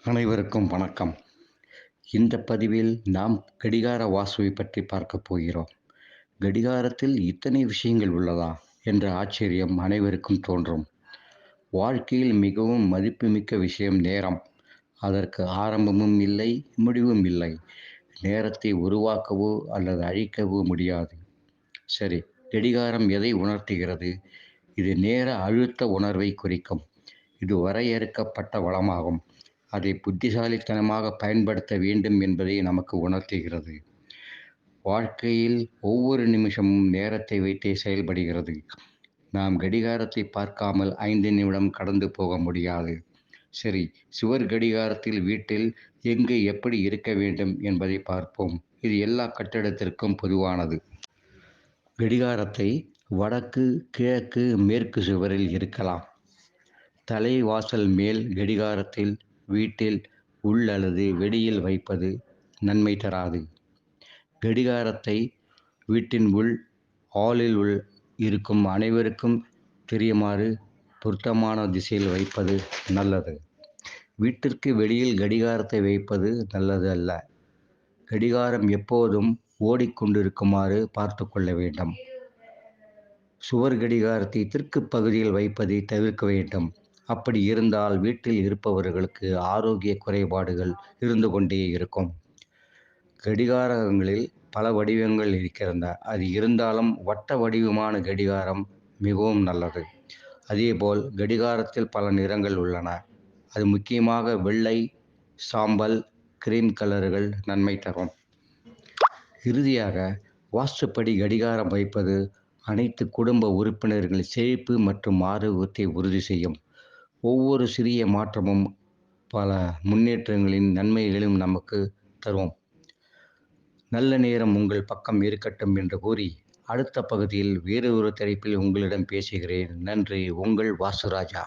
அனைவருக்கும் வணக்கம். இந்த பதிவில் நாம் கடிகார வாஸ்துவை பற்றி பார்க்கப் போகிறோம். கடிகாரத்தில் இத்தனை விஷயங்கள் உள்ளதா என்ற ஆச்சரியம் அனைவருக்கும் தோன்றும். வாழ்க்கையில் மிகவும் மதிப்புமிக்க விஷயம் நேரம். அதற்கு ஆரம்பமும் இல்லை, முடிவும் இல்லை. நேரத்தை உருவாக்கவோ அல்லது அழிக்கவோ முடியாது. சரி, கடிகாரம் எதை உணர்த்துகிறது? இது நேர அழுத்த உணர்வை குறிக்கும். இது வரையறுக்கப்பட்ட வளமாகும். அதை புத்திசாலித்தனமாக பயன்படுத்த வேண்டும் என்பதை நமக்கு உணர்த்துகிறது. வாழ்க்கையில் ஒவ்வொரு நிமிஷமும் நேரத்தை வைத்தே செயல்படுகிறது. நாம் கடிகாரத்தை பார்க்காமல் 5 நிமிடம் கடந்து போக முடியாது. சரி, சுவர் கடிகாரத்தில் வீட்டில் எங்கு எப்படி இருக்க வேண்டும் என்பதை பார்ப்போம். இது எல்லா கட்டிடத்திற்கும் பொதுவானது. கடிகாரத்தை வடக்கு, கிழக்கு, மேற்கு சுவரில் இருக்கலாம். தலைவாசல் மேல் கடிகாரத்தில் வீட்டில் உள் அல்லது வெளியில் வைப்பது நன்மை தராது. கடிகாரத்தை வீட்டின் உள் ஹாலில் இருக்கும் அனைவருக்கும் தெரியுமாறு பொருத்தமான திசையில் வைப்பது நல்லது. வீட்டிற்கு வெளியில் கடிகாரத்தை வைப்பது நல்லது அல்ல. கடிகாரம் எப்போதும் ஓடிக்கொண்டிருக்குமாறு பார்த்து கொள்ள வேண்டும். சுவர் கடிகாரத்தை தெற்கு பகுதியில் வைப்பதை தவிர்க்க வேண்டும். அப்படி இருந்தால் வீட்டில் இருப்பவர்களுக்கு ஆரோக்கிய குறைபாடுகள் இருந்து கொண்டே இருக்கும். கடிகாரங்களில் பல வடிவங்கள் இருக்கின்றன. அது இருந்தாலும் வட்ட வடிவமான கடிகாரம் மிகவும் நல்லது. அதேபோல் கடிகாரத்தில் பல நிறங்கள் உள்ளன. அது முக்கியமாக வெள்ளை, சாம்பல், கிரீம் கலர்கள் நன்மை தரும். இறுதியாக, வாஸ்துப்படி கடிகாரம் வைப்பது அனைத்து குடும்ப உறுப்பினர்களின் செழிப்பு மற்றும் ஆரோக்கியத்தை உறுதி செய்யும். ஒவ்வொரு சிறிய மாற்றமும் பல முன்னேற்றங்களின் நன்மைகளையும் நமக்கு தரும். நல்ல நேரம் உங்கள் பக்கம் இருக்கட்டும் என்று கூறி, அடுத்த பகுதியில் வேறு ஒரு தலைப்பில் உங்களிடம் பேசுகிறேன். நன்றி, உங்கள் வாசுராஜா.